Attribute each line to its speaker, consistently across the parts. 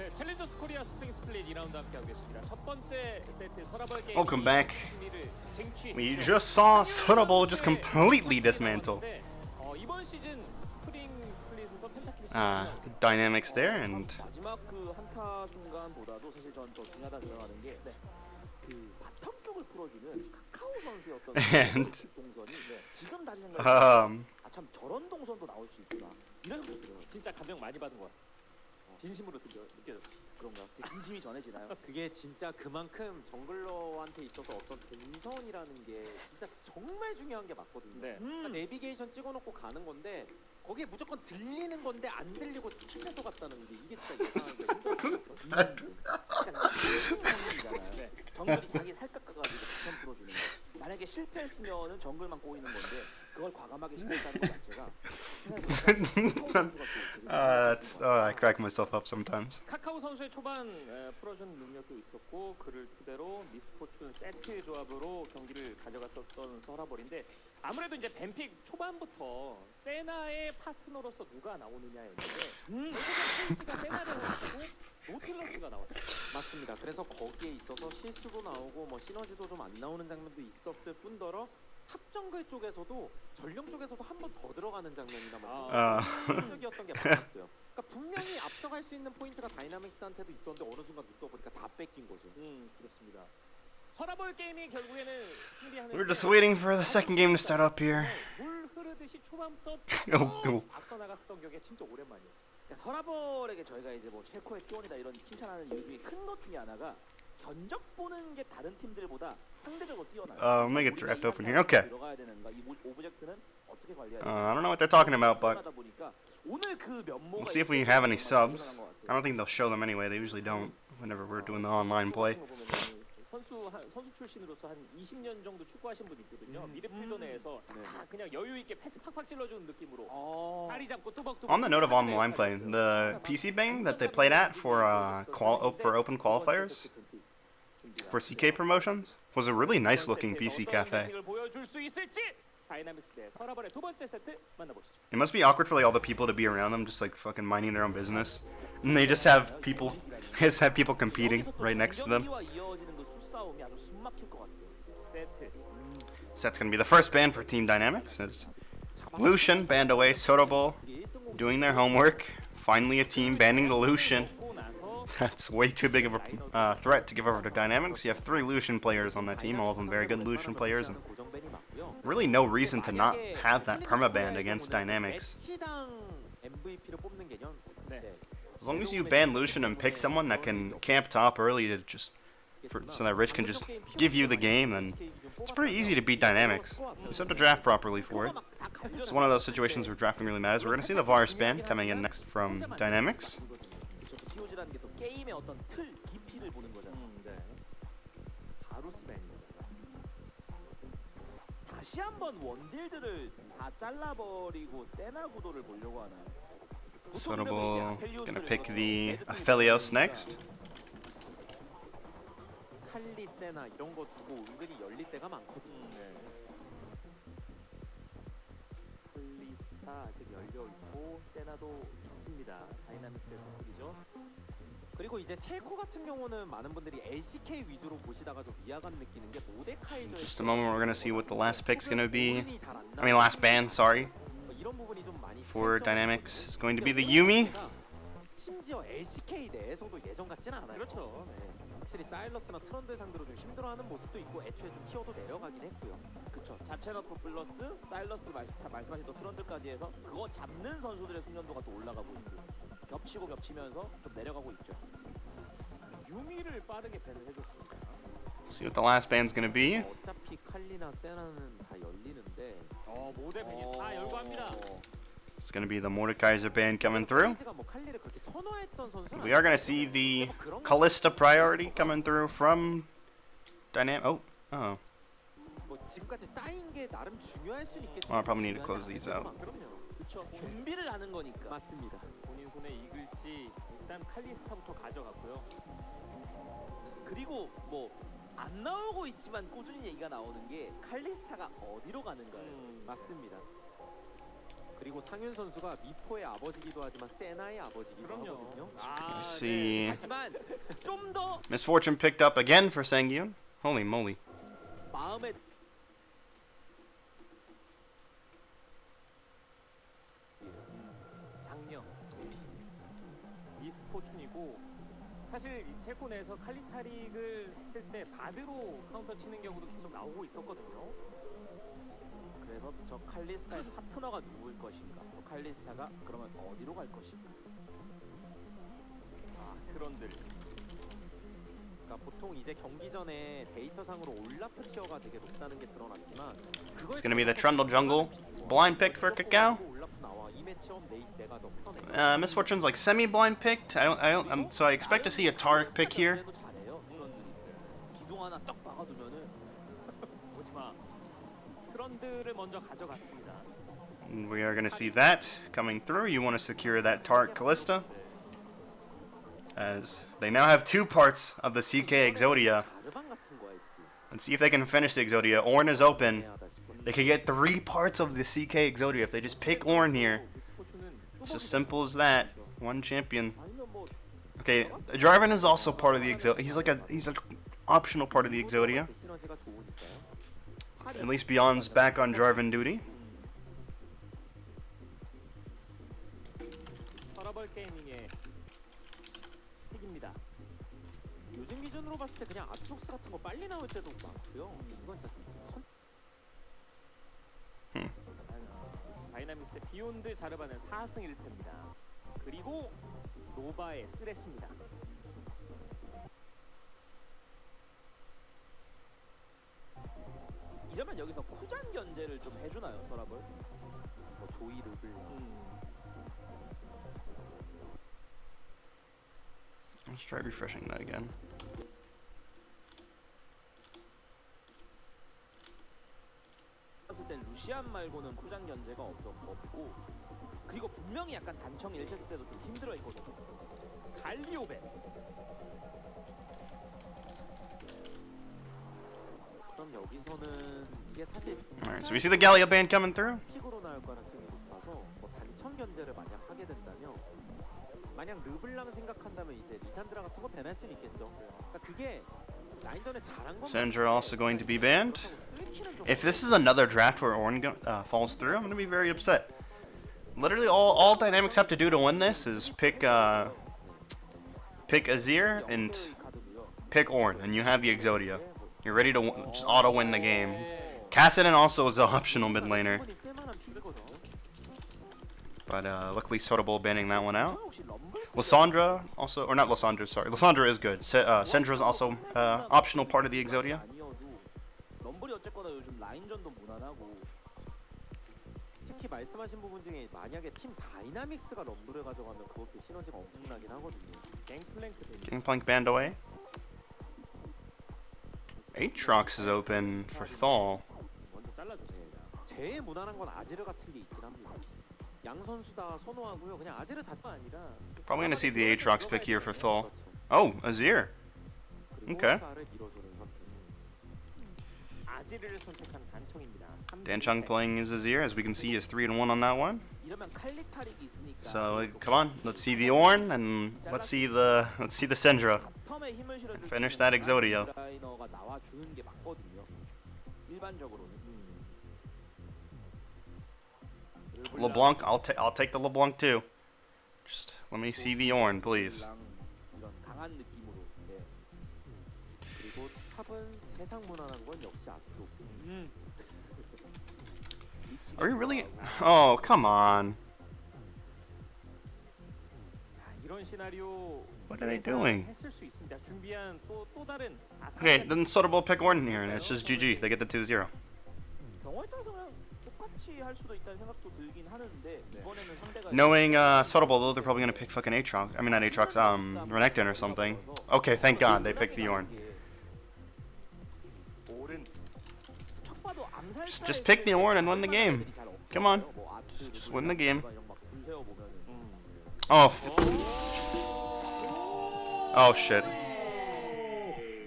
Speaker 1: 네, 챌린저스 코리아 스프링 스플릿 2라운드 함께하고 계십니다. 첫 번째 세트 서라벌 게임.
Speaker 2: Welcome back. We just saw Seorabeol just completely dismantle
Speaker 1: 이번 시즌 스프링 스플릿에서 펜타킬이
Speaker 2: Dynamics there, and
Speaker 3: 마지막 그 한타 순간보다도 사실 전 더 중요하다 생각하는 게 그 바텀 쪽을 풀어주는 카카오 선수의 어떤 동선이 지금 다시 생각하면 참 저런 동선도 나올 수 있구나 이런 생각이 들어요.
Speaker 1: 진짜 감명 많이 받은 거야. 진심으로 느껴졌어.
Speaker 3: 그런가? 진심이 전해지나요?
Speaker 4: 그게 진짜 그만큼 정글러한테 있어서 어떤 동선이라는 게 진짜 정말 중요한 게 맞거든요.
Speaker 1: 네.
Speaker 4: 그러니까 내비게이션 찍어놓고 가는 건데 거기에 무조건 들리는 건데 안 들리고 스킵해서 갔다는 게 이게 진짜 예상하기가
Speaker 3: 정글이잖아요. 네. 정글이 자기 살짝 가가지고 바텀 풀어주는 거. 만약에 실패했으면은 정글만 꼬이는 건데 그걸 과감하게 시도했다는 것 자체가
Speaker 2: I crack myself up sometimes.
Speaker 1: 카카오 선수의 초반 풀어준 능력도 있었고 그를 토대로 미스포춘 세트 조합으로 경기를 가져갔던 서라벌인데 아무래도 이제 뱀픽 초반부터 세나의 파트너로서 누가 나오느냐였는데 페이지가 세나를 해주고 노틸러스가 나왔어요.
Speaker 4: 맞습니다. 그래서 거기에 있어서 실수도 나오고 뭐 시너지도 좀 안 나오는 장면도 있었을 뿐더러 탑 정글 쪽에서도 전령 쪽에서도 한 번 더 들어가는 장면이나 적이었던 게 많았어요. 그러니까 분명히 앞서갈 수 있는 포인트가 다이나믹스한테도 있었는데 어느 순간 눈 떠보니까 다 뺏긴 거죠.
Speaker 1: 그렇습니다. 서라벌 게임이 결국에는 승리하는.
Speaker 2: We're just waiting for the second game to start up here.
Speaker 1: 물 흐르듯이 초반부터 앞서 나갔었던 격이 진짜 오랜만이었어요.
Speaker 3: 그러니까 서라벌에게 저희가 이제 뭐 최고의 T1이다 이런 칭찬하는 이유 중에 큰 것 중에 하나가 견적 보는 게 다른 팀들보다 상대적으로 뛰어나요.
Speaker 2: Make a draft open here. Okay.
Speaker 3: 들어가야 되는가 이 오브젝트는 어떻게 관리해야
Speaker 2: I don't know what they're talking about, but
Speaker 3: 오늘 그 면모가
Speaker 2: let's see if we have any subs. I don't think they'll show them anyway. They usually don't whenever we're doing the online play.
Speaker 1: 선수 출신으로서 한 20년 정도 축구하신 분이 있거든요. 미드필더 내에서 그냥 여유 있게 패스 팍팍 찔러주는 느낌으로 자리 잡고 뚜벅뚜벅.
Speaker 2: On the note of online play, the PC bang that they played at for open qualifiers for CK promotions was a really nice looking PC cafe. It must be awkward for like all the people to be around them, just like fucking minding their own business, and they just have people competing right next to them. So that's gonna be the first ban for Team Dynamics. As Lucian banned away, Seorabeol doing their homework. Finally, a team banning the Lucian. That's way too big of a threat to give over to Dynamics. You have 3 Lucian players on that team, all of them very good Lucian players, and really no reason to not have that permaban against Dynamics. As long as you ban Lucian and pick someone that can camp top early to so that Rich can just give you the game, then it's pretty easy to beat Dynamics. You just have to draft properly for it. It's one of those situations where drafting really matters. We're going to see the Varus ban coming in next from Dynamics.
Speaker 3: 다시 한번 원딜들을 다 잘라버리고 세나 구도를 보려고 하나요?
Speaker 2: Seorabeol gonna pick the Aphelios next.
Speaker 4: 칼리 세나 이런 거 두고 은근히 열릴 때가 많거든요.
Speaker 1: 칼리스타 아직 열려 있고 세나도 있습니다. 다이나믹스의 선택이죠.
Speaker 4: 그리고 이제 체코 같은 경우는 많은 분들이 LCK 위주로 보시다가 좀 미약한 느끼는 게 모데카이저.
Speaker 2: Just a moment, we're gonna see what the last pick's gonna be. I mean, last ban. Sorry.
Speaker 4: 이런 부분이 좀 많이
Speaker 2: For Dynamics is going to be the Yuumi.
Speaker 4: 심지어 LCK 내에서도 예전 같지는 않아요.
Speaker 1: 그렇죠.
Speaker 4: 확실히 사일러스나 트런들 상대로 좀 힘들어하는 모습도 있고 애초에 좀 티어도 내려가긴 했고요.
Speaker 3: 그쵸. 자체너프 플러스 사일러스 말씀하신 또 트런들까지 해서 그거 잡는 선수들의 숙련도가 또 올라가고 있고 겹치면서 좀 내려가고 있죠.
Speaker 1: 유미를 빠르게 밴을 해줬습니다.
Speaker 2: See what the last ban's gonna be.
Speaker 4: 어차피 칼리나 세나는 다 열리는데
Speaker 1: 모델 밴이 다 열고 합니다.
Speaker 2: It's gonna be the Mordekaiser ban coming through. We are gonna see the Callista priority coming through from Dynamic. Oh.
Speaker 4: 지금까지 쌓인 게 나름 중요할 수 있겠죠.
Speaker 2: I probably need to close these out.
Speaker 3: 그렇죠. 준비를 하는 거니까.
Speaker 4: 맞습니다.
Speaker 1: 본인 손에 이글지 일단 칼리스타부터 가져갔고요.
Speaker 3: 그리고 뭐 안 나오고 있지만 꾸준히 얘기가 나오는 게 칼리스타가 어디로 가는가요?
Speaker 4: 맞습니다. 그리고 상윤 선수가 미포의 아버지기도 하지만 세나의 아버지기도
Speaker 1: 그럼요.
Speaker 4: 하거든요.
Speaker 1: 아,
Speaker 2: Let's see.
Speaker 3: 하지만 좀 더
Speaker 2: Misfortune picked up again for Sangyun. Holy moly.
Speaker 3: 마음에
Speaker 1: 장령 미스포춘이고 사실 이 첼코 내에서 칼리타릭을 했을 때 바드로 카운터 치는 경우도 계속 나오고 있었거든요.
Speaker 3: 그래서 저 칼리스타의 파트너가 누구일 것인가? 또 칼리스타가 그러면 어디로 갈 것인가?
Speaker 1: 아, 트런들.
Speaker 4: 그러니까 보통 이제 경기 전에 데이터상으로 올라프 티어가 되게 높다는 게 드러났지만
Speaker 2: It's gonna be the Trundle Jungle. Blind picked for Kakao.
Speaker 4: 올라프 나와. 이 매치업 내가 더 편해.
Speaker 2: Misfortune's like semi-blind picked. So I expect to see a Tarek pick here.
Speaker 3: 그래도 잘해요. 트런들이. 기둥 하나 딱 막아두면은
Speaker 1: 오지마. 트런들을 먼저 가져갔습니다.
Speaker 2: We are gonna see that coming through. You want to secure that Tarek Callista. As they now have 2 parts of the CK Exodia.
Speaker 4: 가르반 같은 거 했지.
Speaker 2: Let's see if they can finish the Exodia. Ornn is open.
Speaker 4: 애매하다 싶었어.
Speaker 2: They could get 3 parts of the CK Exodia if they just pick Ornn here.
Speaker 1: 미스포춘은
Speaker 2: It's as simple as that. One champion.
Speaker 3: 아니면 뭐
Speaker 2: Okay, Jarvan is also part of the Exodia. He's an optional part of the Exodia.
Speaker 4: 시너지가 좋으니까요.
Speaker 2: At least Beyond's back on Jarvan duty.
Speaker 1: 서라벌 게이밍의 픽입니다.
Speaker 4: 요즘 기준으로 봤을 때 그냥 아트록스 같은 거 빨리 나올 때도 많고요. 이건 진짜
Speaker 1: 다이나믹스의 비욘드 자르바는 4승 1패입니다. 그리고 노바의 쓰레시입니다.
Speaker 3: 이러면 여기서 쿠장 견제를 좀 해주나요, 서랍을?
Speaker 4: 뭐 조이 르블
Speaker 2: Let's try refreshing that again.
Speaker 3: 봤을 땐 루시안 말고는 쿠장 견제가 없고 그리고 분명히 약간 단청 1세트 때도 좀 힘들어했거든요.
Speaker 1: 갈리오벤.
Speaker 4: 그럼 여기서는 이게 사실
Speaker 2: Alright, so we see the Gallia band coming through.
Speaker 4: 픽으로 나올 가능성이 높아서 뭐 단청 견제를 만약 하게 된다면 만약 르블랑 생각한다면 이제 리산드라 같은 거 배날 수는 있겠죠. 그러니까 그게 라인전에 잘한 건
Speaker 2: Sandra also going to be banned. If this is another draft where Ornn falls through, I'm going to be very upset. Literally, all Dynamics have to do to win this is pick Azir and pick Ornn, and you have the Exodia. You're ready to just auto win the game. Kassadin also is an optional mid laner,
Speaker 4: 쓸만한 픽이거든.
Speaker 2: but luckily Seorabeol banning that one out.
Speaker 3: 혹시 럼블
Speaker 2: Lysandra also, or not Lysandra, sorry. Lysandra is good. Sendra's also optional part of the Exodia.
Speaker 3: 아니어도 럼블이 어쨌거나 요즘 라인전도 무난하고
Speaker 4: 특히 말씀하신 부분 중에 만약에 팀 다이나믹스가 럼블을 가져가면 그것도 시너지가 엄청나긴 하거든요.
Speaker 1: 갱플랭크 됩니다.
Speaker 2: Gangplank banned away. Aatrox is open for Thal.
Speaker 1: 먼저 잘라줬습니다.
Speaker 4: 제일 무난한 건 아지르 같은 게 있긴 합니다. 양 선수 다 선호하고요. 그냥 아지르 자체가 아니라
Speaker 2: Probably gonna see the Aatrox pick here for Thal. Oh, Azir. Okay.
Speaker 1: 아지르를 선택한 단청입니다.
Speaker 2: Danchang playing his Azir, as we can see, is 3-1 on that one.
Speaker 3: 이러면 칼리타릭이 있으니까
Speaker 2: So come on, let's see the Ornn and let's see the Syndra.
Speaker 3: 텀에 힘을 실어줄
Speaker 2: Finish
Speaker 3: 수
Speaker 2: that
Speaker 3: 있는
Speaker 2: Exodia.
Speaker 3: 라이너가 나와주는 게 맞거든요. 일반적으로는.
Speaker 2: LeBlanc, I'll take the LeBlanc too. Just let me see the Ornn, please.
Speaker 3: 이런 강한 느낌으로. 네.
Speaker 4: 그리고 탑은 세상 무난한 건 역시 아트록스.
Speaker 2: Are we really? Oh, come on.
Speaker 1: 자, 이런 시나리오
Speaker 2: What are they doing?
Speaker 1: 했을 수 있습니다. 준비한 또 다른
Speaker 2: Okay, then Seorabeol pick Ornn here, and it's just GG. They get the 2-0.
Speaker 3: 경우에 따라서 그냥 똑같이 할 수도 있다는 생각도 들긴 하는데 이번에는 상대가
Speaker 2: Knowing Seorabeol, though, they're probably gonna pick fucking Aatrox. I mean, not Aatrox, Renekton or something. Okay, thank God they picked the Ornn.
Speaker 1: 오른
Speaker 3: 척 봐도 암살자의
Speaker 2: Just pick the Ornn and win the game.
Speaker 3: 잘 없어요.
Speaker 2: Come on.
Speaker 3: 뭐 아트,
Speaker 2: Just win the game.
Speaker 3: 이런 막줄 세워보면은
Speaker 2: Oh. Oh shit.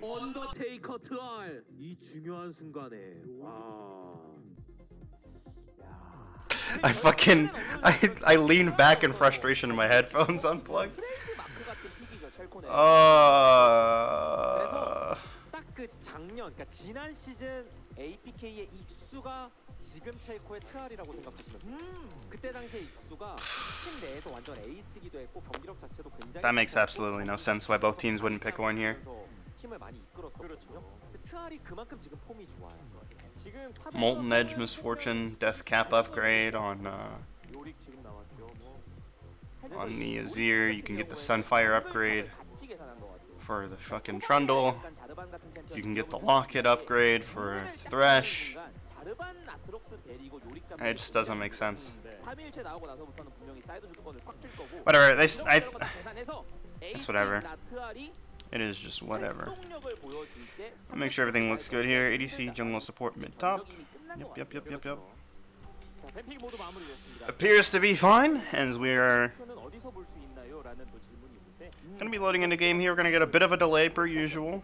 Speaker 4: 언더테이커 트알 이 중요한 순간에 와.
Speaker 2: I leaned back in frustration and my headphones unplugged.
Speaker 3: 트레이드 마크 같은 픽이죠, 첼코네.
Speaker 4: 딱 그 작년, 그러니까 지난 시즌 APK의 익수가 지금 첼코의 트알이라고 생각하시면 돼요. 그때 당시에 익수가 팀 내에서 완전 에이스기도 했고 경기력 자체도 굉장히
Speaker 2: That makes absolutely no sense why both teams wouldn't pick one here.
Speaker 4: 팀을 많이 이끌었었거든요. 근데 트알이 그만큼 지금 폼이 좋아요.
Speaker 1: 지금
Speaker 2: Molten Edge Misfortune Death Cap upgrade on
Speaker 1: 요릭 지금 나왔죠. 뭐
Speaker 2: on the Azir. You can get the Sunfire upgrade
Speaker 3: 같이 계산한 것 같아요.
Speaker 2: for the fucking Trundle.
Speaker 3: 약간 자르반 같은 챔피언
Speaker 2: You can get the Locket upgrade for Thresh.
Speaker 3: 자르반 아트록스 데리고 요릭 잡는
Speaker 2: It just doesn't make sense.
Speaker 3: 3일째 나오고 나서부터는 분명히 사이드 주도권을 꽉 줄 거고
Speaker 2: Whatever.
Speaker 3: 계산해서
Speaker 2: It's whatever.
Speaker 3: 나트알이
Speaker 2: It is just whatever.
Speaker 3: 활동력을 보여줄 때
Speaker 2: I'll make sure everything looks good here. ADC jungle support mid top.
Speaker 3: 이미 끝난 것
Speaker 2: Yep.
Speaker 3: 같아요.
Speaker 1: 자, 뱀픽 모두 마무리됐습니다.
Speaker 2: Appears to be fine, as we are
Speaker 1: 표는 어디서 볼 수 있나요? 라는 또 질문이 있는데
Speaker 2: gonna be loading into game here. We're gonna get a bit of a delay per usual.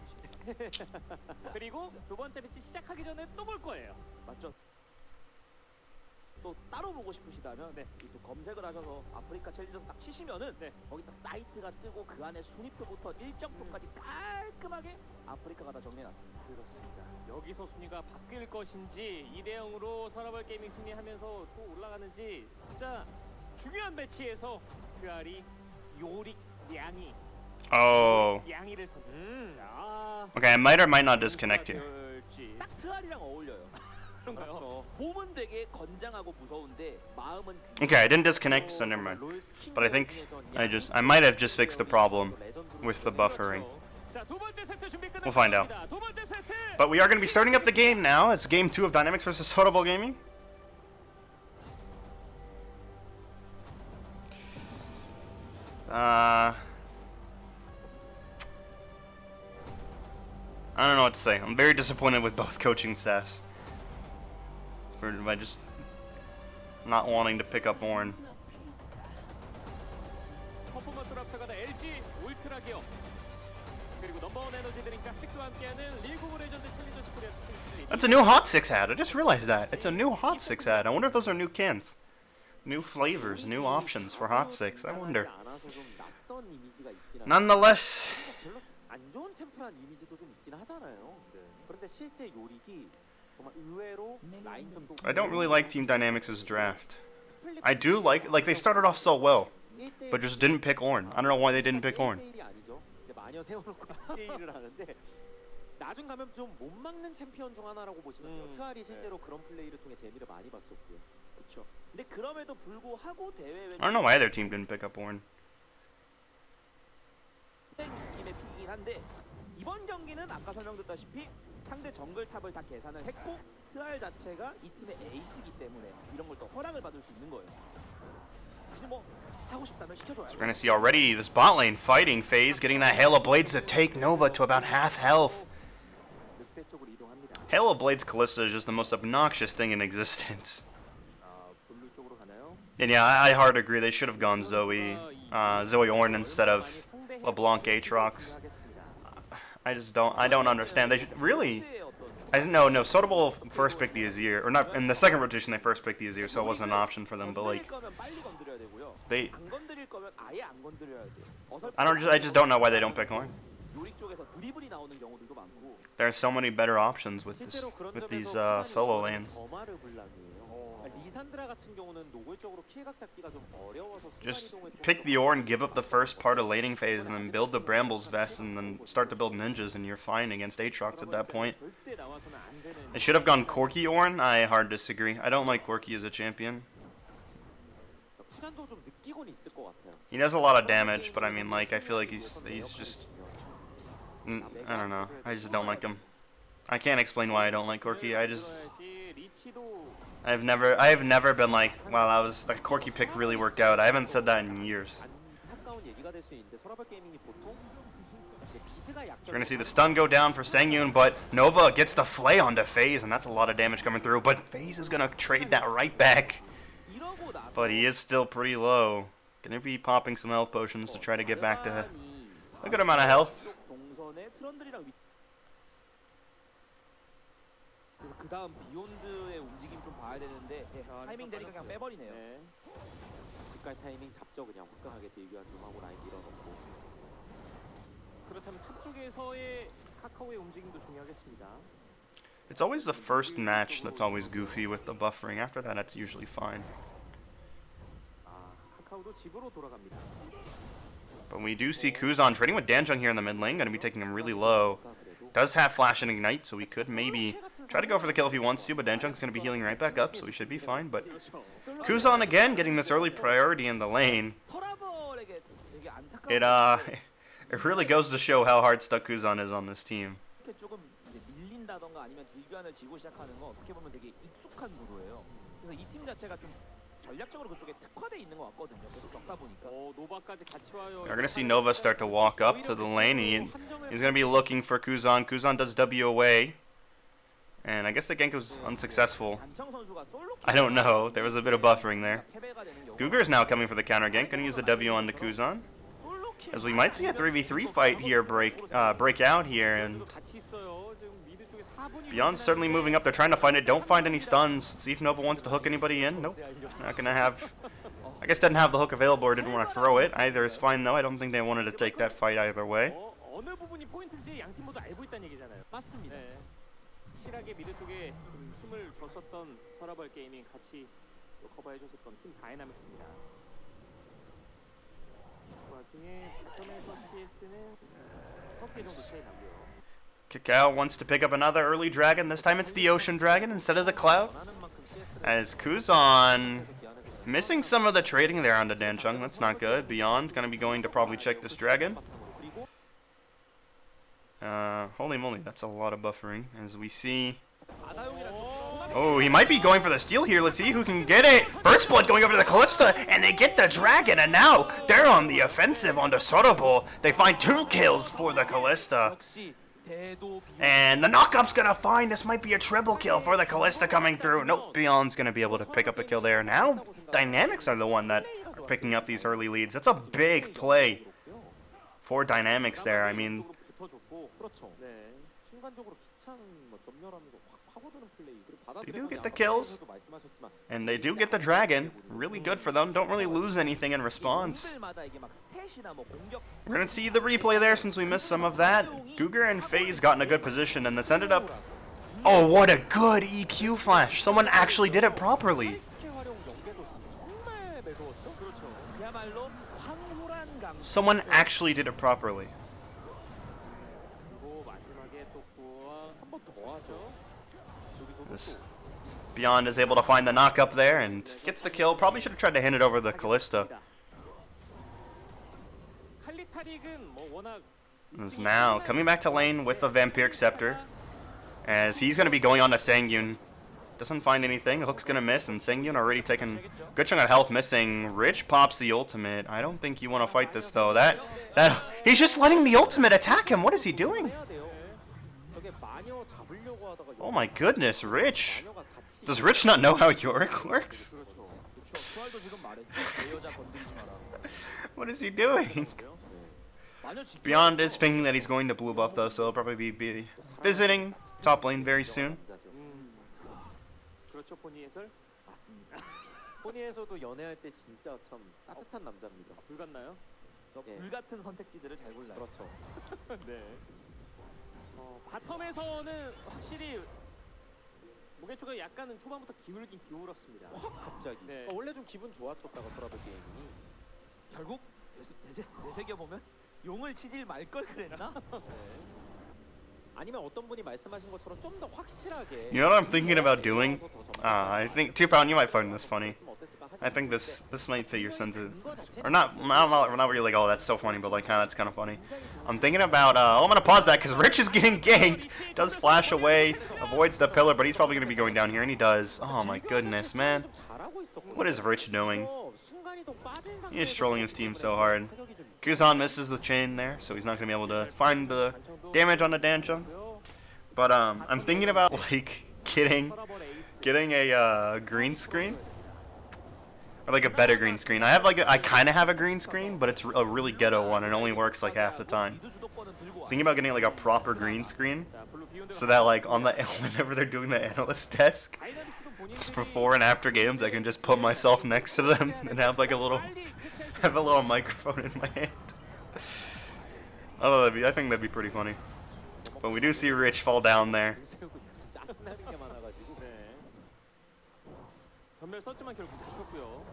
Speaker 1: 그리고 두 번째 매치 시작하기 전에 또 볼 거예요.
Speaker 3: 맞죠? 또 따로 보고 싶으시다면 또 검색을 하셔서 아프리카 챌린저스 딱 치시면은 거기 딱 사이트가 뜨고 그 안에 순위표부터 일정표까지 깔끔하게 아프리카가 다 정리해놨습니다.
Speaker 1: 그렇습니다. 여기서 순위가 바뀔 것인지 2대 0으로 서라벌 게이밍 승리하면서 또 올라가는지 진짜 중요한 매치에서 트알이 요릭 양이
Speaker 2: Oh.
Speaker 1: 양이를 선택했습니다. 아,
Speaker 2: Okay, I might or might not disconnect here.
Speaker 1: 될지.
Speaker 3: 딱 트알이랑 어울려요.
Speaker 1: 그런가요?
Speaker 3: 몸은 되게 건장하고 무서운데 마음은
Speaker 2: Okay, I didn't disconnect, so never mind. But I think I might have just fixed the problem with the buffering.
Speaker 1: 자, 두 번째 세트 준비 끝났습니다.
Speaker 2: We'll find out.
Speaker 1: 두 번째 세트.
Speaker 2: But we are going to be starting up the game now. It's game 2 of Dynamics versus Seorabeol Gaming. I don't know what to say. I'm very disappointed with both coaching staffs. By just not wanting to pick up Ornn.
Speaker 1: 퍼포먼스로 앞서가다 LG 울트라 기업 그리고 넘버원 에너지 드링크 각6와 함께하는 리그 오브 레전드 챌린저스 코리아 스프링 시리즈.
Speaker 2: That's a new Hot 6 ad. I just realized that. It's a new Hot 6 ad. I wonder if those are new cans. New flavors, new options for Hot 6. I wonder.
Speaker 4: 않아서 좀 낯선 이미지가 있긴 한데
Speaker 2: Nonetheless,
Speaker 4: 별로 안 좋은 챔프란 이미지도 좀 있긴 하잖아요. 그런데 실제 요릭이 정말 의외로 라인전도
Speaker 2: I don't really like Team Dynamics' draft. I do like they started off so well, but just didn't pick Ornn. I don't know why they didn't pick Ornn.
Speaker 4: 1대1이 아니죠. 이제 마녀 세워놓고 1대1을 하는데 나중 가면 좀 못 막는 챔피언 중 하나라고 보시면 돼요. 트알이 실제로 그런 플레이를 통해 재미를 많이 봤었고요.
Speaker 3: 그렇죠. 근데 그럼에도 불구하고 대회
Speaker 2: I don't know why their team didn't pick up Ornn.
Speaker 3: 느낌의 픽이긴 한데 이번 경기는 아까 설명드렸다시피 상대 정글 탑을 다 계산을 했고 트알 자체가 이 팀의 에이스이기 때문에 이런 걸 또 허락을 받을 수 있는 거예요. 사실 뭐 하고 싶다면 시켜줘요.
Speaker 2: We're gonna see already this bot lane fighting phase, getting that Halo Blades to take Nova to about half health.
Speaker 1: 늑대 쪽으로 이동합니다.
Speaker 2: Halo Blades Kalista is just the most obnoxious thing in existence.
Speaker 1: 블루 쪽으로 가나요?
Speaker 2: And yeah, I hard agree. They should have gone Zoe Ornn instead of LeBlanc Aatrox. I don't understand. They should really. No, Seorabeol first picked the Azir, or not in the second rotation. They first picked the Azir, so it wasn't an option for them. But like, they,
Speaker 3: 안 건드릴 거면 아예 안 건드려야 돼.
Speaker 2: I just don't know why they don't pick Ornn.
Speaker 3: 요리 쪽에서 드리블이 나오는 경우들도 많고.
Speaker 2: There are so many better options with
Speaker 4: 실제로 그런
Speaker 2: these
Speaker 4: 점에서
Speaker 2: solo lanes.
Speaker 4: 거마르 블랑이에요. 리산드라 같은 경우는 노골적으로 피해각 잡기가 좀 어려워서
Speaker 2: Just
Speaker 4: 순간 이동을
Speaker 2: pick the Ornn, give up the first part of laning phase, and then build the Brambles Vest, and then start to build ninjas, and you're fine against Aatrox at that point.
Speaker 1: 절대 나와서는 안 되는.
Speaker 2: They should have gone Corki Ornn. I hard disagree. I don't like Corki as a champion.
Speaker 4: 시간도 좀 느끼곤 있을 것 같아요.
Speaker 2: He does a lot of damage, but I mean, like, I feel like he's just, I don't know. I just don't like him. I can't explain why I don't like Corki. I have never been like, wow, that Corki pick really worked out. I haven't said that in years.
Speaker 4: 안타까운 얘기가 될 수 있는데 서라벌 게이밍이 보통 이제 비드가
Speaker 2: So we're gonna see the stun go down for Sangyun, but Nova gets the flay onto FaZe, and that's a lot of damage coming through. But FaZe is gonna trade that right back.
Speaker 3: 이러고 나서
Speaker 2: But he is still pretty low. Gonna be popping some health potions to try to get back to a good amount of health.
Speaker 3: 동선에 트런들이랑 그래서 그 다음 비욘드의 움직임 좀 봐야 되는데 타이밍 되니까 그냥 빼버리네요.
Speaker 1: 네.
Speaker 4: 직갈 타이밍 잡죠. 그냥 화끈하게 딜교환 좀 하고 라인 밀어놓고.
Speaker 1: 그렇다면 탑 쪽에서의 카카오의 움직임도 중요하겠습니다.
Speaker 2: It's always the first match that's always goofy with the buffering. After that, it's usually fine.
Speaker 1: 카카오도 집으로 돌아갑니다.
Speaker 2: But we do see Kuzan trading with Danjung here in the mid lane. Going to be taking him really low. Does have flash and ignite, so we could maybe try to go for the kill if he wants to, but Danjung's going to be healing right back up, so he should be fine. But Kuzan again getting this early priority in the lane.
Speaker 3: 서라벌에게 되게 안타까운
Speaker 2: It really goes to show how hard stuck Kuzan is on this team.
Speaker 3: 이렇게 조금 이제 밀린다던가 아니면 딜교환을 지고 시작하는 건 어떻게 보면 되게 익숙한 구도예요. 그래서 이 팀 자체가 좀 전략적으로 그쪽에 특화돼 있는 것 같거든요. 계속 겪다 보니까.
Speaker 1: 노바까지 같이 와요.
Speaker 2: We're going to see Nova start to walk up to the lane. He's going to be looking for Kuzan. Kuzan does W away. And I guess the gank was unsuccessful.
Speaker 3: 단청 선수가 솔로
Speaker 2: I don't know. There was a bit of buffering there.
Speaker 3: 패배가 되는 경우
Speaker 2: Guger is now coming for the counter gank. Going to use the W on the Kuzan.
Speaker 3: 솔로 킬
Speaker 2: As we might see a 3v3 fight here break out here. And
Speaker 1: 같이 있어요. 지금 미드 쪽에 4분이
Speaker 2: Beyond's certainly moving up. They're trying to find it. Don't find any stuns. See if Nova wants to hook anybody in. Nope. Not going to have... I guess didn't have the hook available or didn't want to throw it. Either is fine though. I don't think they wanted to take that fight either way.
Speaker 1: 어느 부분이 포인트인지 양 팀 모두 알고 있다는 얘기잖아요.
Speaker 3: 맞습니다.
Speaker 1: 네. 확실하게 미드 쪽에 좀 힘을 줬었던 서라벌 게이밍 같이 또 커버해줬었던 팀 다이나믹스입니다. 그 와중에 점에서 CS는 6개 정도 차이 나고요.
Speaker 2: Kakao wants to pick up another early dragon. This time it's the ocean dragon instead of the cloud. As Kuzan missing some of the trading there onto Danchung. That's not good. Beyond going to be going to probably check this dragon. Holy moly, that's a lot of buffering. As we see... Oh, he might be going for the steal here. Let's see who can get it. First blood going over to the Callista, and they get the dragon, and now they're on the offensive onto Seorabeol. They find 2 kills for the Callista.
Speaker 3: 역시 대도
Speaker 2: And the knockup's gonna find this might be a triple kill for the Callista coming through. Nope, Beyond's gonna be able to pick up a kill there. Now, Dynamics are the one that are picking up these early leads. That's a big play for Dynamics there. I mean,
Speaker 4: 붙어줬고 그렇죠. 네. 순간적으로 기창 뭐 전멸하면서 확 파고드는 플레이. 그리고
Speaker 2: They do get the kills.
Speaker 4: 말씀하셨지만
Speaker 2: and they do get the dragon. Really good for them. Don't really lose anything in response.
Speaker 3: 마다 이게 막 스탯이나 뭐 공격
Speaker 2: We're gonna see the replay there since we missed some of that. Guger and FaZe got in a good position, and this ended up... Oh, what a good EQ flash. Someone actually did it properly.
Speaker 4: 스킬 활용 연계도 정말 매서웠죠. 그렇죠.
Speaker 3: 그야말로 황홀한 강.
Speaker 2: Someone actually did it properly.
Speaker 1: 그리고 마지막에 또 구원
Speaker 4: 한 번 더 하죠. 저기서도
Speaker 2: This Beyond is able to find the knock up there and gets the kill. Probably should have tried to hand it over to the Callista.
Speaker 1: 칼리타릭은 뭐 워낙
Speaker 2: Is now coming back to lane with the Vampiric Scepter. As he's going to be going on to Sangyun. Doesn't find anything. Hook's going to miss, and Sangyun already taken good chunk of health missing. Rich pops the ultimate. I don't think you want to fight this though. He's just letting the ultimate attack him. What is he doing?
Speaker 4: 해야 돼요. 저게 마녀 잡으려고 하다가
Speaker 2: Oh my goodness, Rich.
Speaker 4: 마녀가 같이
Speaker 2: Does Rich not know how Yorick works?
Speaker 3: 추알도 지금 말했죠. 내 여자 건드리지 마라.
Speaker 2: What is he doing?
Speaker 3: 마녀 지켜.
Speaker 2: Beyond is thinking that he's going to blue buff though, so he'll probably be visiting top lane very soon.
Speaker 1: 그렇죠 포니 해설
Speaker 4: 맞습니다. 포니에서도 연애할 때 진짜 참 따뜻한 남자입니다.
Speaker 1: 불 같나요?
Speaker 4: 예.
Speaker 3: 불 같은 선택지들을 잘 골라요.
Speaker 4: 그렇죠.
Speaker 1: 네. 바텀에서는 확실히 무게추가 약간은 초반부터 기울긴 기울었습니다.
Speaker 4: 갑자기.
Speaker 1: 네.
Speaker 4: 원래 좀 기분 좋았었다가 서라벌 게임이.
Speaker 3: 결국 되새겨 보면 용을 치질 말 걸 그랬나?
Speaker 4: 아니면 어떤 분이 말씀하신 것처럼 좀 더 확실하게.
Speaker 2: You know what I'm thinking about doing? I think Two-Pound, you might find this funny. I think this might fit your sense of, or not really like, oh that's so funny, but like, that's kind of funny. I'm thinking about, I'm gonna pause that because Rich is getting ganked. Does flash away, avoids the pillar, but he's probably gonna be going down here, and he does. Oh my goodness, man. What is Rich doing? He is trolling his team so hard. Kuzan misses the chain there, so he's not gonna be able to find the damage on the Danchung. But I'm thinking about like getting a green screen. Or like a better green screen. I kind of have a green screen, but it's a really ghetto one. It only works like half the time. Thinking about getting like a proper green screen. so that like on the whenever they're doing the analyst desk before and after games, I can just put myself next to them and have like a little microphone in my hand. Oh, I think that'd be pretty funny. But we do see Rich fall down there.
Speaker 4: 짜증나는 게 많아가지고.
Speaker 1: 네. 전멸 썼지만 결국 잡혔고요.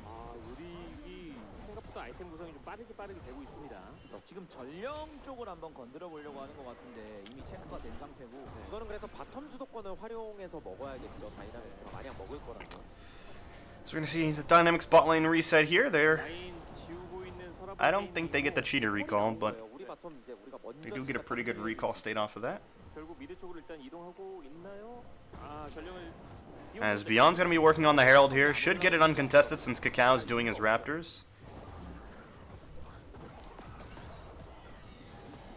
Speaker 1: 아, 요리기 생각보다 아이템 구성이 좀 빠르게 되고 있습니다.
Speaker 3: 지금 전령 쪽을 한번 건드려 보려고 하는 것 같은데 이미 체크가 된 상태고.
Speaker 4: 이거는 그래서 바텀 주도권을 활용해서 먹어야겠죠. 다이나믹스가 만약 먹을 거라면.
Speaker 2: So we're gonna see the dynamic spot lane reset here. There,
Speaker 1: 라인 지우고 있는 서랍
Speaker 2: I don't think they get the cheater recall, but
Speaker 4: 우리 바텀 이제 우리가 먼저
Speaker 2: they do get a pretty good recall state off of that.
Speaker 1: 결국 미드 쪽으로 일단 이동하고 있나요? 아, 전령을
Speaker 2: As Beyond's gonna be working on the Herald here, should get it uncontested since Cacao is doing his Raptors.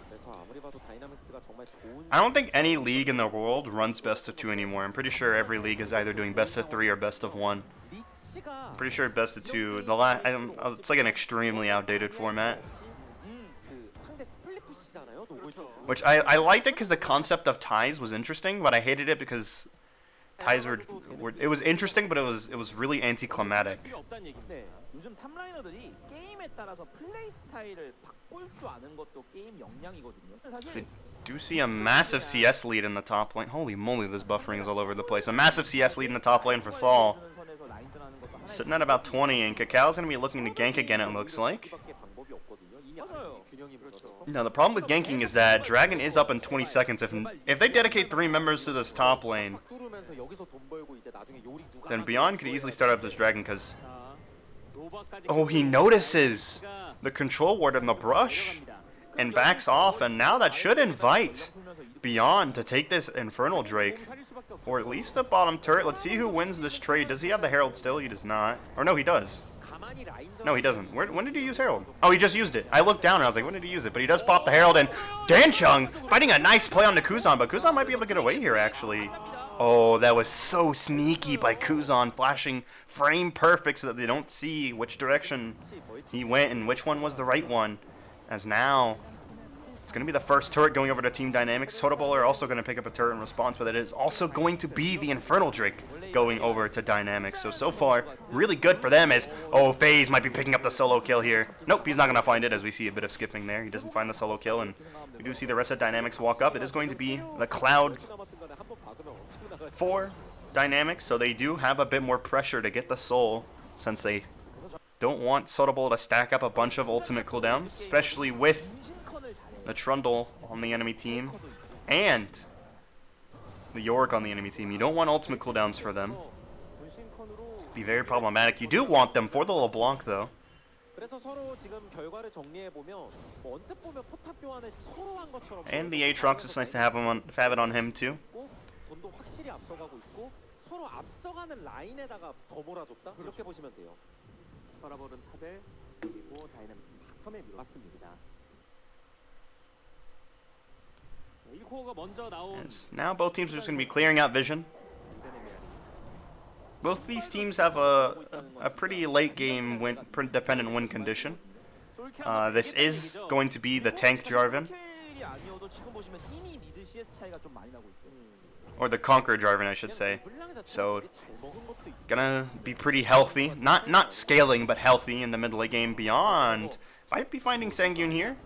Speaker 4: 그래서 아무리 봐도 다이나믹스가 정말 좋은
Speaker 2: I don't think any league in the world runs best of 2 anymore. I'm pretty sure every league is either doing best of 3 or best of 1.
Speaker 4: 리치가
Speaker 2: Pretty sure best of 2. It's like an extremely outdated format.
Speaker 4: 그 상대 스플릿 푸시잖아요. 노골적으로.
Speaker 2: Which I liked it because the concept of ties was interesting, but I hated it because ties were it was interesting, but it was really anticlimactic.
Speaker 1: 필요 없다는 얘기입니다.
Speaker 3: 네, 요즘 탑라이너들이 게임에 따라서 플레이 스타일을 바꿀 줄 아는 것도 게임 역량이거든요. 사실
Speaker 2: Do see a massive CS lead in the top lane. Holy moly, this buffering is all over the place. A massive CS lead in the top lane for Thal.
Speaker 3: 선에서 라인전하는 것도 하나의
Speaker 2: Sitting at about 20, and Cacao's going to be looking to gank again, it looks like.
Speaker 4: 밖에 방법이 없거든요. 이미
Speaker 3: 맞아요.
Speaker 4: 균형이 무너져서.
Speaker 2: Now, the problem with ganking is that Dragon is up in 20 seconds. If they dedicate 3 members to this top lane,
Speaker 4: 막 뚫으면서 여기서 돈 벌고 이제 나중에 요리 누가
Speaker 2: then Beyond could easily start up this Dragon because...
Speaker 1: 자, 노바까지
Speaker 2: Oh, he notices the control ward in the brush and backs off, and now that should invite Beyond to take this Infernal Drake.
Speaker 1: 살릴 수밖에 없어요.
Speaker 2: Or at least the bottom turret. Let's see who wins this trade. Does he have the Herald still? He does not. Or no, he does.
Speaker 4: 가만히 라인전
Speaker 2: No, he doesn't. When did he use Herald? Oh, he just used it. I looked down and I was like, when did he use it? But he does pop the Herald, and Danchung fighting a nice play on the Kuzan, but Kuzan might be able to get away here, actually. Oh, that was so sneaky by Kuzan, flashing frame perfect so that they don't see which direction he went and which one was the right one. As now, it's going to be the first turret going over to Team Dynamics. Seorabeol are also going to pick up a turret in response, but it is also going to be the Infernal Drake going over to Dynamics. So far, really good for them as, oh, FaZe might be picking up the solo kill here. Nope, he's not going to find it as we see a bit of skipping there. He doesn't find the solo kill, and we do see the rest of Dynamics walk up. It is going to be the Cloud for Dynamics, so they do have a bit more pressure to get the soul since they don't want Seorabeol to stack up a bunch of ultimate cooldowns, especially with the Trundle on the enemy team and the Yorick on the enemy team. You don't want ultimate cooldowns for them. Be very problematic. You do want them for the LeBlanc though.
Speaker 4: 그래서 서로 지금 결과를 정리해 보면 뭐 언뜻 보면 포탑 교환을 서로 한 것처럼
Speaker 2: And the Aatrox, it's nice to have it on him too.
Speaker 4: 돈도 확실히 앞서가고 있고 서로 앞서가는 라인에다가 더 몰아줬다 이렇게 보시면 돼요.
Speaker 1: 서라볼은 탑에 그리고 다이나믹스 바텀에 밀었습니다. 1코어가 먼저 나온
Speaker 2: Yes. Now both teams are just going to be clearing out vision. Both these teams have a pretty late game dependent win condition. This is going to be the tank Jarvan,
Speaker 3: 킬이 아니어도 지금 보시면 이미 미드 CS 차이가 좀 많이 나고 있어요.
Speaker 2: or the Conqueror Jarvan, I should say.
Speaker 4: 물량에서
Speaker 2: So
Speaker 4: 잘 먹은 것도 있고
Speaker 2: gonna be pretty healthy, not scaling, but healthy in the mid late game. Beyond might be finding Sangyun here.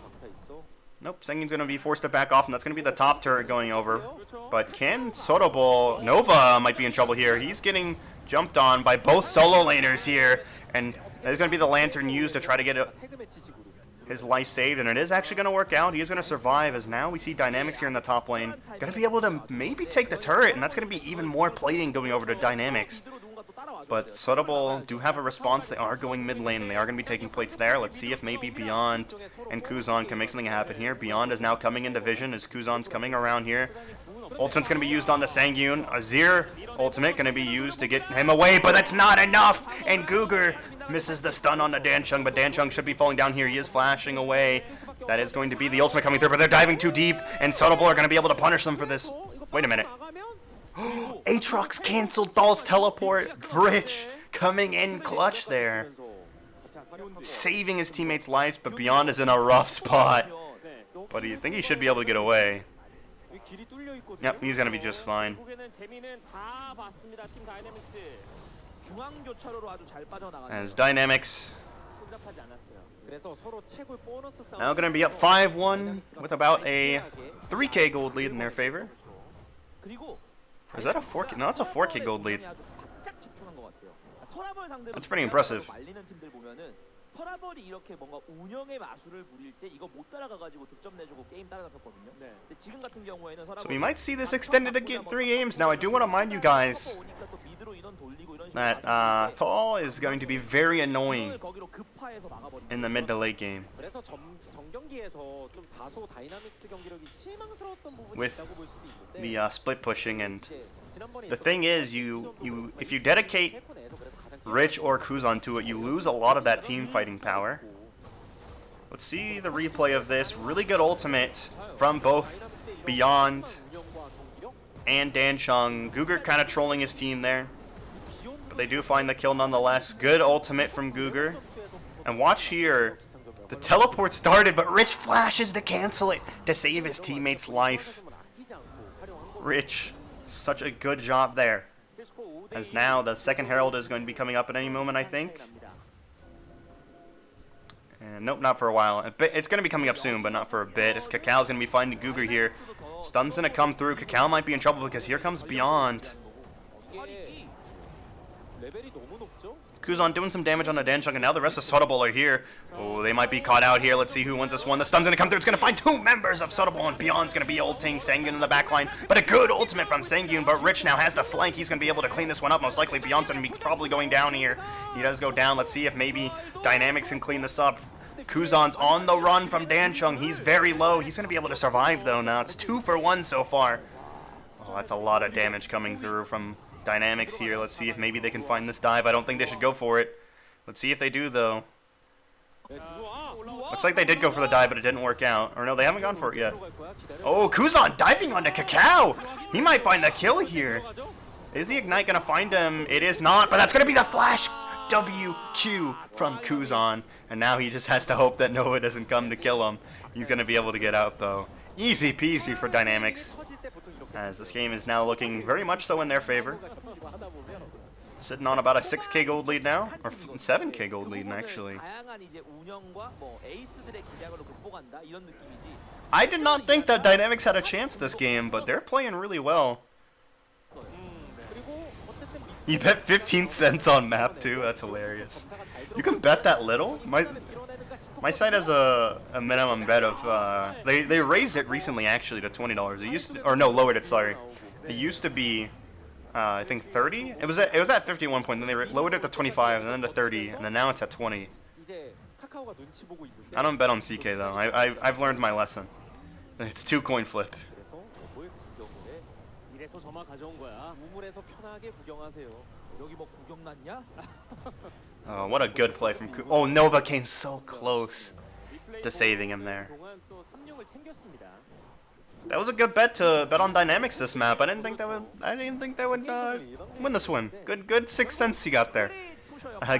Speaker 4: 박혀 있어.
Speaker 2: Nope, Sangyun's gonna be forced to back off, and that's gonna be the top turret going over. But can Seorabeol, Nova might be in trouble here. He's getting jumped on by both solo laners here, and there's gonna be the lantern used to try to get
Speaker 4: 태그 매치식으로.
Speaker 2: his life saved, and it is actually gonna work out. He is gonna survive, as now we see Dynamics here in the top lane. Gonna be able to maybe take the turret, and that's gonna be even more plating going over to Dynamics.
Speaker 3: 누군가 또 따라와줘야
Speaker 2: But
Speaker 3: 돼요.
Speaker 2: Seorabeol do have a response. They are going mid lane, and they are going to be taking plates there. Let's see if maybe Beyond and Kuzan can make something happen here. Beyond is now coming into vision as Kuzan's coming around here. Ultimate's going to be used on the Sangyun. Azir ultimate going to be used to get him away, but that's not enough. And Guger misses the stun on the Danchung, but Danchung should be falling down here. He is flashing away. That is going to be the ultimate coming through, but they're diving too deep, and Seorabeol are going to be able to punish them for this. Wait a minute. Aatrox canceled Thal's teleport. Rich coming in clutch there. Saving his teammates' lives, but Beyond is in a rough spot. But I think he should be able to get away.
Speaker 4: 여기 길이 뚫려 있거든요.
Speaker 2: Yep, he's gonna be just fine.
Speaker 1: 결국에는 재미는 다 봤습니다. 팀 다이내믹스
Speaker 3: 중앙 교차로로 아주 잘 빠져나가는.
Speaker 2: As Dynamics
Speaker 1: 혼잡하지 않았어요.
Speaker 4: 그래서 서로 채굴 보너스 싸움.
Speaker 2: now gonna be up 5-1 with about a 3K gold lead in their favor.
Speaker 3: 그리고
Speaker 2: Or is that a 4K? No, that's a 4K gold lead.
Speaker 3: 아주 바짝 집중한 것 같아요. 서라벌 상대로
Speaker 2: That's pretty impressive.
Speaker 3: 말리는 팀들 보면은 서라벌이 이렇게 뭔가 운영의 마술을 부릴 때 이거 못 따라가가지고 득점 내주고 게임 따라잡혔거든요.
Speaker 1: 네.
Speaker 3: 근데 지금 같은 경우에는 서라벌
Speaker 2: So we might see this extended to get 3 games. Now I do want to mind you guys that Thal is going to be very annoying in the mid to late game.
Speaker 4: 그래서 정경기에서 좀 다소 다이나믹스 경기력이 실망스러웠던 부분이
Speaker 2: With
Speaker 4: 있다고 볼 수도 있는데
Speaker 2: The split pushing, and
Speaker 4: 이제 지난번에
Speaker 2: the thing is, if you dedicate Rich or Kuzan to it, you lose a lot of that team fighting power. Let's see the replay of this. Really good ultimate from both Beyond and Dan Chung. Guger kind of trolling his team there, but they do find the kill nonetheless. Good ultimate from Guger. And watch here, the teleport started, but Rich flashes to cancel it to save his teammate's life. Rich, such a good job there. As now the second Herald is going to be coming up at any moment, I think. And nope, not for a while. It's going to be coming up soon, but not for a bit. As Cacal's going to be finding Guger here. Stun's going to come through. Cacao might be in trouble because here comes Beyond.
Speaker 4: 레벨이 너무 높죠?
Speaker 2: Kuzan doing some damage on the Danchuk, and now the rest of Seorabeol are here. Oh, they might be caught out here. Let's see who wins this one. The stun's gonna come through. It's gonna find 2 members of Seorabeol, and Beyond's gonna be ulting Sangyun in the backline. But a good ultimate from Sangyun, but Rich now has the flank. He's gonna be able to clean this one up. Most likely Beyond's gonna be probably going down here. He does go down. Let's see if maybe Dynamics can clean this up. Kuzan's on the run from Danchung. He's very low. He's gonna be able to survive though now. It's 2 for 1 so far. Oh, that's a lot of damage coming through from Dynamics here. Let's see if maybe they can find this dive. I don't think they should go for it. Let's see if they do though. Looks like they did go for the dive, but it didn't work out. Or no, they haven't gone for it yet. Oh, Kuzan diving onto Cacao! He might find the kill here. Is the Ignite gonna find him? It is not, but that's gonna be the flash WQ from Kuzan. And now he just has to hope that Noah doesn't come to kill him. He's gonna be able to get out though. Easy peasy for Dynamics. As this game is now looking very much so in their favor. Sitting on about a 6K gold lead now, or 7K gold lead actually. I did not think that Dynamics had a chance this game, but they're playing really well. You bet 15 cents on map too? That's hilarious. You can bet that little? My site has a minimum bet of, they raised it recently actually to $20. It used to, or no, lowered it, sorry. It used to be, I think 30? It was at 51 point, then they lowered it to 25, and then to 30, and then now it's at 20. I don't bet on CK though. I've learned my lesson. It's 2 coin flip. Oh, what a good play from Oh, Nova came so close to saving him there. That was a good bet to bet on Dynamics this map. I didn't think that would win this one. Good 6 cents he got there.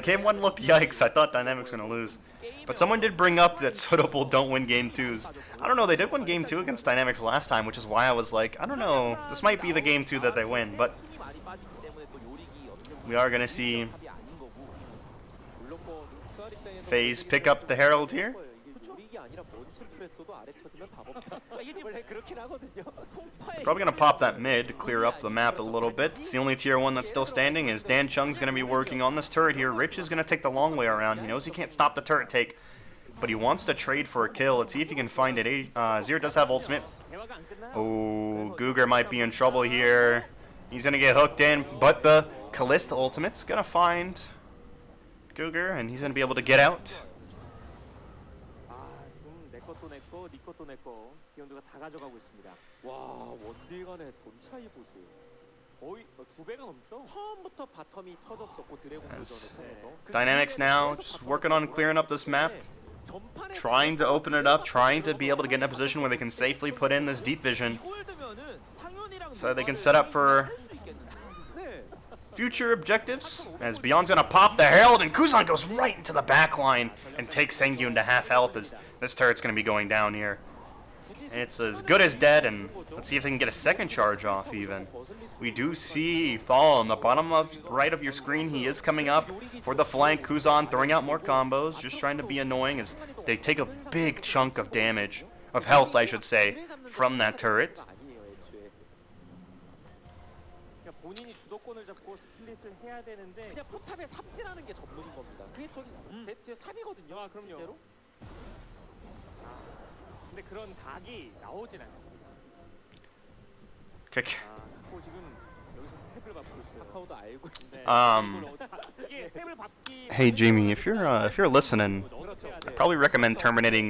Speaker 2: Game 1 looked yikes. I thought Dynamics were gonna lose. But someone did bring up that Seorabeol don't win game 2s. I don't know, they did win game 2 against Dynamics last time, which is why I was like, I don't know, this might be the game 2 that they win, but we are gonna see FaZe pick up the Herald here. Probably gonna pop that mid to clear up the map a little bit. It's the only tier 1 that's still standing. Is Dan Chung's gonna be working on this turret here. Rich is gonna take the long way around. He knows he can't stop the turret take, but he wants to trade for a kill. Let's see if he can find it. Zero does have ultimate. Oh, Guger might be in trouble here. He's gonna get hooked in, but the Callista ultimate's gonna find Guger, and he's gonna be able to get out.
Speaker 4: 와, 원딜 간의 돈 차이 보세요. 거의 2배가 넘죠? 처음부터 바텀이 터졌었고 드래곤 도전을 통해서.
Speaker 2: Dynamics now just working on clearing up this map, trying to open it up, trying to be able to get in a position where they can safely put in this deep vision so they can set up for future objectives. As Beyond's gonna pop the Herald, and Kuzan goes right into the back line and takes Sangyun to half health as this turret's gonna be going down here. it's as good as dead, and let's see if they can get a second charge off even. We do see Thal on the bottom of right of your screen. He is coming up for the flank. Kuzan throwing out more combos, just trying to be annoying as they take a big chunk of damage, of health I should say, from that turret.
Speaker 1: 그러니까 본인이 주도권을 잡고 스플릿을 해야 되는데
Speaker 4: 그냥 포탑에 삽질하는 게 전문인 겁니다. 그게 저기 배트의 삽이거든요.
Speaker 1: 아, 그럼요.
Speaker 4: 실제로.
Speaker 1: 근데 그런 각이 나오진 않습니다.
Speaker 2: Kick.
Speaker 1: 카카오 지금 여기서 스텝을 밟고 있어요.
Speaker 4: 카카오도 알고 있어요.
Speaker 1: 네. 이게 스텝을 밟기
Speaker 2: Hey Jamie, if you're listening,
Speaker 1: 어떻게 해야
Speaker 2: I
Speaker 1: 돼?
Speaker 2: probably recommend terminating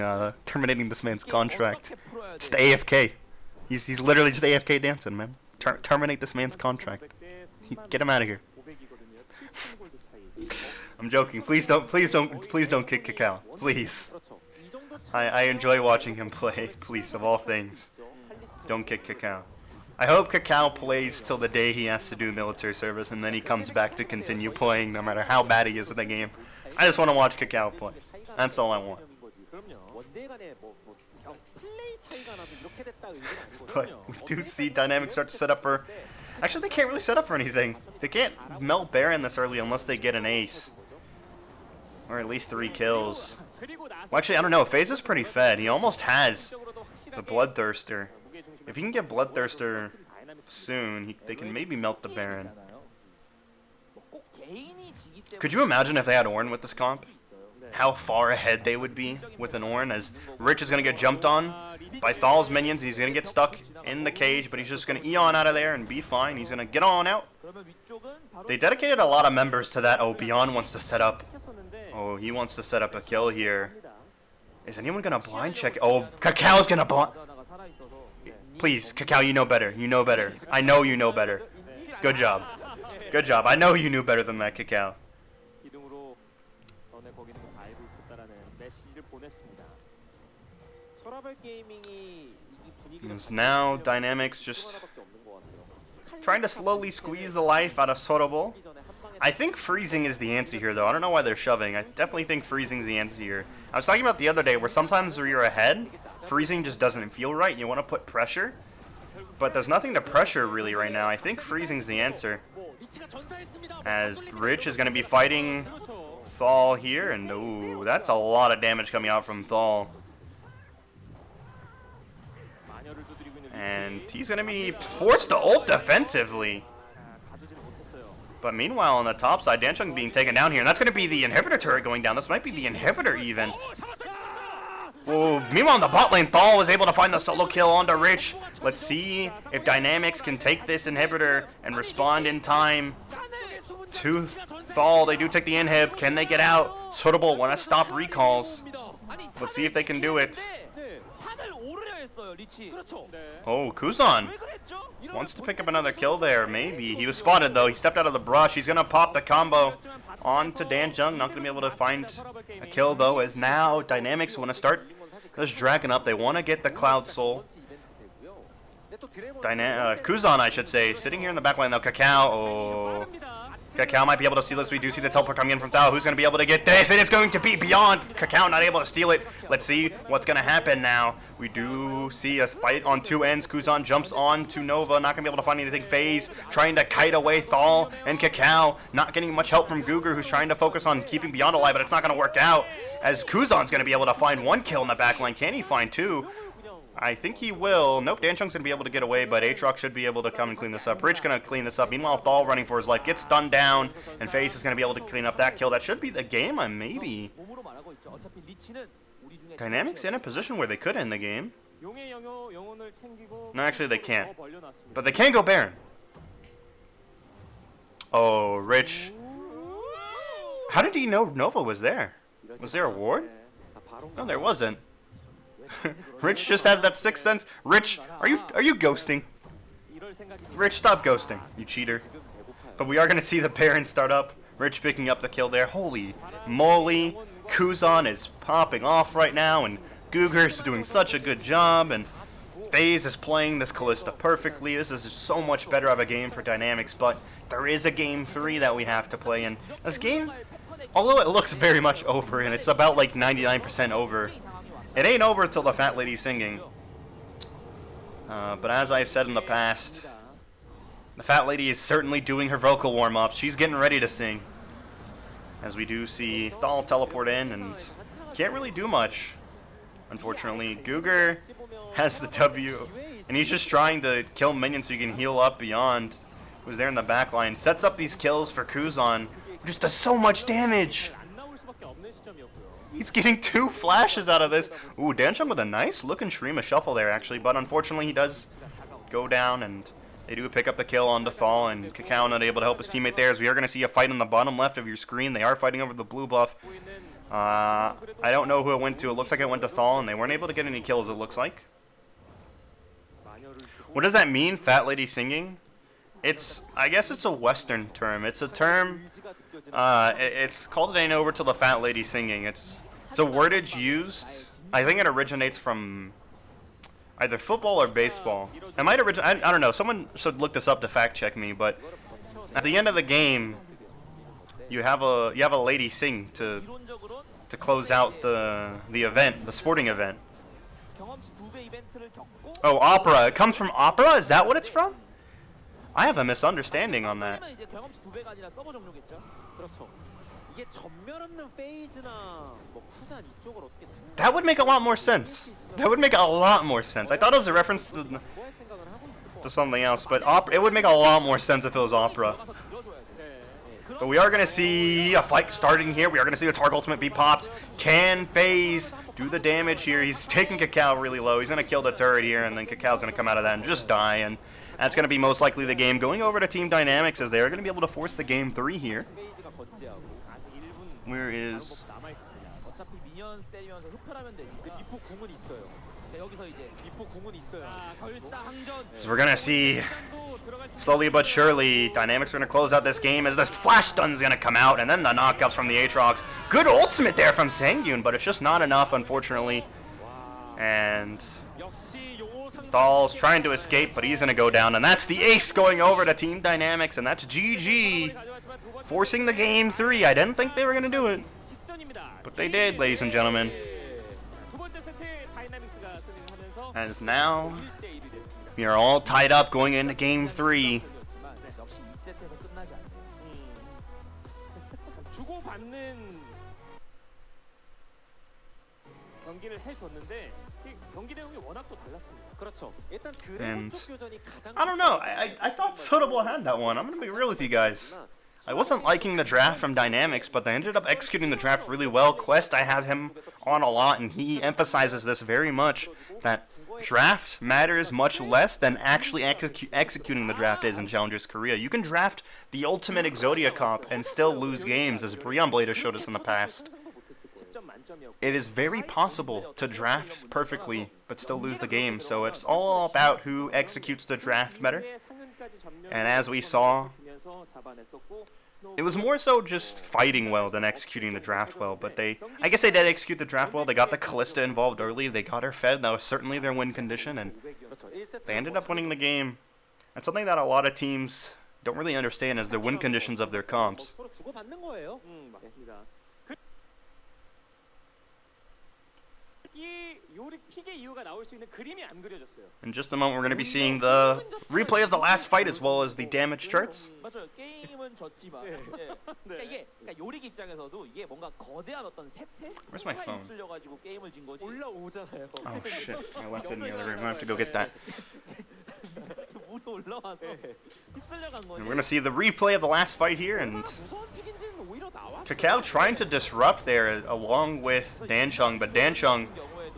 Speaker 2: this man's contract. Just AFK. He's literally just AFK dancing, man. Terminate this man's contract. Get him out of here.
Speaker 1: 500이거든요. 7천 골드 차이.
Speaker 2: I'm joking. Please don't kick Kakao. Please.
Speaker 4: 그렇죠. 이 정도
Speaker 2: I enjoy watching him play. Please, of all things, don't kick Kakao. I hope Kakao plays till the day he has to do military service, and then he comes back to continue playing, no matter how bad he is at the game. I just want to watch Kakao play. That's all I want.
Speaker 1: 그럼요.
Speaker 4: 원대 간에 뭐 플레이 차이가 나서 이렇게 됐다 의미는 아니거든요.
Speaker 2: But we do see Dynamics start to set up for... Actually, they can't really set up for anything. They can't melt Baron this early unless they get an ace. Or at least 3 kills.
Speaker 1: 그리고 나서
Speaker 2: Well, actually, I don't know. FaZe is pretty fed. He almost has the Bloodthirster. If he can get Bloodthirster soon, they can maybe melt the Baron.
Speaker 3: 꼭 개인이 지기 때문에
Speaker 2: Could you imagine if they had Ornn with this comp? How far ahead they would be with an Ornn, as Rich is going to get jumped on by Thal's minions. He's going to get stuck in the cage, but he's just going to Eon out of there and be fine. He's going to get on out.
Speaker 3: 그러면 위쪽은 바로
Speaker 2: They dedicated a lot of members to that. Oh, Beyond wants to set up.
Speaker 1: 했었는데
Speaker 2: Oh, he wants to set up a kill here. Is anyone going to blind check? Oh, Kakao's going to blind.
Speaker 3: 하나가 살아 있어서
Speaker 2: Please, Kakao, you know better. You know better. I know you know better. Good job. Good job. I know you knew better than that, Kakao.
Speaker 1: 기둥으로 너네 거기 있는 거 다 알고 있었다라는 메시지를 보냈습니다.
Speaker 4: 서라벨 게이밍이 이 분위기를
Speaker 2: As now, Dynamics just
Speaker 4: 하나밖에 없는 것 같아요.
Speaker 2: trying to slowly squeeze the life out of Seorabeol. I think freezing is the answer here, though. I don't know why they're shoving. I definitely think freezing's the answer here. I was talking about the other day where sometimes where you're ahead, freezing just doesn't feel right. You want to put pressure, but there's nothing to pressure really right now. I think freezing's the answer. As Rich is going to be fighting Thal here, and ooh, that's a lot of damage coming out from Thal.
Speaker 1: 마녀를 두드리고 있는
Speaker 2: And he's going to be forced to ult defensively.
Speaker 1: 가두지를 못했어요.
Speaker 2: But meanwhile, on the top side, Danchung being taken down here, and that's going to be the inhibitor turret going down. This might be the inhibitor even. Oh, meanwhile, in the bot lane, Thal was able to find the solo kill onto Rich. Let's see if Dynamics can take this inhibitor and respond in time to Thal. They do take the inhib. Can they get out? Seorabeol want to stop recalls. Let's see if they can do it.
Speaker 3: 판을 오르려 했어요 리치. 그렇죠.
Speaker 2: Oh, Kuzan
Speaker 3: 왜 그랬죠?
Speaker 2: wants to pick up another kill there, maybe. He was spotted, though. He stepped out of the brush. He's going to pop the combo onto Danjung. Not going to be able to find a kill, though, as now Dynamics want to start this dragon up. They want to get the Cloud Soul. Kuzan, I should say, sitting here in the back line, though. Kakao, oh. Kakao might be able to steal this. We do see the teleport coming in from Thal. Who's going to be able to get this? And it's going to be Beyond. Kakao not able to steal it. Let's see what's going to happen now. We do see a fight on 2 ends. Kuzan jumps on to Nova. Not going to be able to find anything. FaZe trying to kite away Thal and Kakao. Not getting much help from Guger, who's trying to focus on keeping Beyond alive, but it's not going to work out. As Kuzan's going to be able to find 1 kill in the backline. Can he find 2? I think he will. Nope, Danchung's going to be able to get away, but Aatrox should be able to come and clean this up. Rich going to clean this up. Meanwhile, Thal running for his life gets stunned down, and FaZe is going to be able to clean up that kill. That should be the game, maybe.
Speaker 3: 몸으로 말하고 있죠. 어차피 리치는 우리 중에
Speaker 2: Dynamics in a position where they could end the game.
Speaker 1: 용의 영혼을 챙기고
Speaker 2: No, actually, they can't.
Speaker 1: 더 벌려놨습니다.
Speaker 2: But they can go Baron. Oh, Rich. How did he know Nova was there? Was there a ward? No, there wasn't. Rich just has that sixth sense. Rich, are you ghosting?
Speaker 1: 이럴 생각이
Speaker 2: Rich, stop ghosting, you cheater. But we are going to see the Baron start up. Rich picking up the kill there. Holy moly. Kuzan is popping off right now, and Guger's doing such a good job, and FaZe is playing this Kalista perfectly. This is so much better of a game for Dynamics, but there is a game 3 that we have to play, and this game, although it looks very much over, and it's about like 99% over, it ain't over till the fat lady's singing. But as I've said in the past, the fat lady is certainly doing her vocal warm-ups. She's getting ready to sing. As we do see Thal teleport in and can't really do much. Unfortunately, Guger has the W, and he's just trying to kill minions so he can heal up beyond who's there in the back line. Sets up these kills for Kuzan, who just does so much damage. He's getting 2 flashes out of this. Ooh, Danchung with a nice looking Shurima shuffle there, actually, but unfortunately he does go down, and they do pick up the kill on Thal, and Kakao not able to help his teammate there, as we are going to see a fight on the bottom left of your screen. They are fighting over the blue buff. I don't know who it went to. It looks like it went to Thal, and they weren't able to get any kills, it looks like. What does that mean, fat lady singing? I guess it's a Western term. It's a term, it's called it ain't over till the fat lady singing. It's a wordage used, I think it originates from either football or baseball. It might originate, I don't know, someone should look this up to fact check me, but at the end of the game, you have a lady sing to close out the event, the sporting event. Oh, opera. It comes from opera? Is that what it's from? I have a misunderstanding on that. That would make a lot more sense. That would make a lot more sense. I thought it was a reference to something else, but it would make a lot more sense if it was opera. But we are going to see a fight starting here. We are going to see the Targ ultimate be popped. Can FaZe do the damage here? He's taking Kakao really low. He's going to kill the turret here, and then Kakao's going to come out of that and just die. And that's going to be most likely the game. Going over to Team Dynamics, as they are going to be able to force the game 3 here. Where is... So we're gonna see, slowly but surely, Dynamics are gonna close out this game as this flash stun's gonna come out, and then the knockouts from the Aatrox. Good ultimate there from Sangyun, but it's just not enough, unfortunately. And Thal's trying to escape, but he's gonna go down, and that's the ace going over to Team Dynamics, and that's GG, forcing the game 3. I didn't think they were gonna do it, but they did, ladies and gentlemen. As now, we are all tied up going into game 3. And I don't know, I thought Seorabeol had that one. I'm going to be real with you guys. I wasn't liking the draft from Dynamics, but they ended up executing the draft really well. Quest, I have him on a lot, and he emphasizes this very much, that draft matters much less than actually executing the draft is in Challengers Korea. You can draft the ultimate Exodia comp and still lose games, as Breon Blade has showed us in the past. It is very possible to draft perfectly, but still lose the game, so it's all about who executes the draft better. And as we saw, it was more so just fighting well than executing the draft well, but I guess they did execute the draft well. They got the Callista involved early, they got her fed, that was certainly their win condition, and they ended up winning the game. That's something that a lot of teams don't really understand, is the win conditions of their comps. In just a moment, we're going to be seeing the replay of the last fight as well as the damage charts. Where's my phone? Oh shit, I left it in the other room. I have to go get that. And we're going to see the replay of the last fight here, and Kakao trying to disrupt there along with Danchung, but Danchung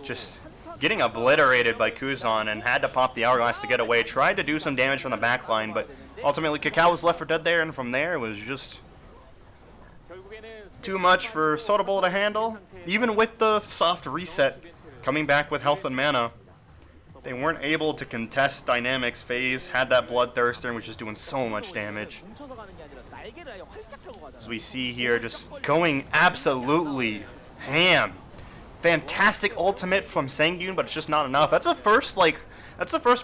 Speaker 2: just getting obliterated by Kuzan and had to pop the hourglass to get away. Tried to do some damage from the back line, but ultimately Kakao was left for dead there, and from there it was just too much for Seorabeol to handle. Even with the soft reset, coming back with health and mana, they weren't able to contest Dynamics. FaZe had that Bloodthirster and was just doing so much damage. As we see here, just going absolutely ham. Fantastic ultimate from Sangyun, but it's just not enough. That's the first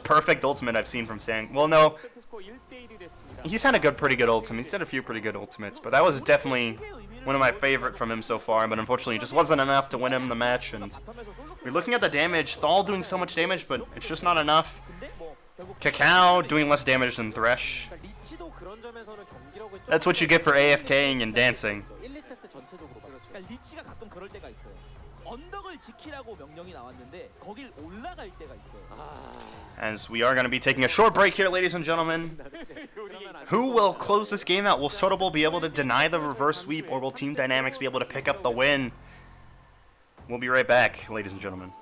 Speaker 2: perfect ultimate I've seen from Sang. Well, no, he's had a pretty good ultimate. He's had a few pretty good ultimates, but that was definitely one of my favorite from him so far. But unfortunately, it just wasn't enough to win him the match. And we're looking at the damage. Thal doing so much damage, but it's just not enough. Cacao doing less damage than Thresh.
Speaker 4: 그러니까 리치도 그런 점에서는 경기력을
Speaker 2: That's what you get for AFKing and dancing.
Speaker 4: 1, 2세트 전체적으로 봤을 때.
Speaker 3: 그러니까 리치가 가끔 그럴 때가 있어요. 언덕을 지키라고 명령이 나왔는데 거길 올라갈 때가 있어요.
Speaker 2: As we are going to be taking a short break here, ladies and gentlemen. Who will close this game out? Will Seorabeol be able to deny the reverse sweep, or will Team Dynamics be able to pick up the win? We'll be right back, ladies and gentlemen.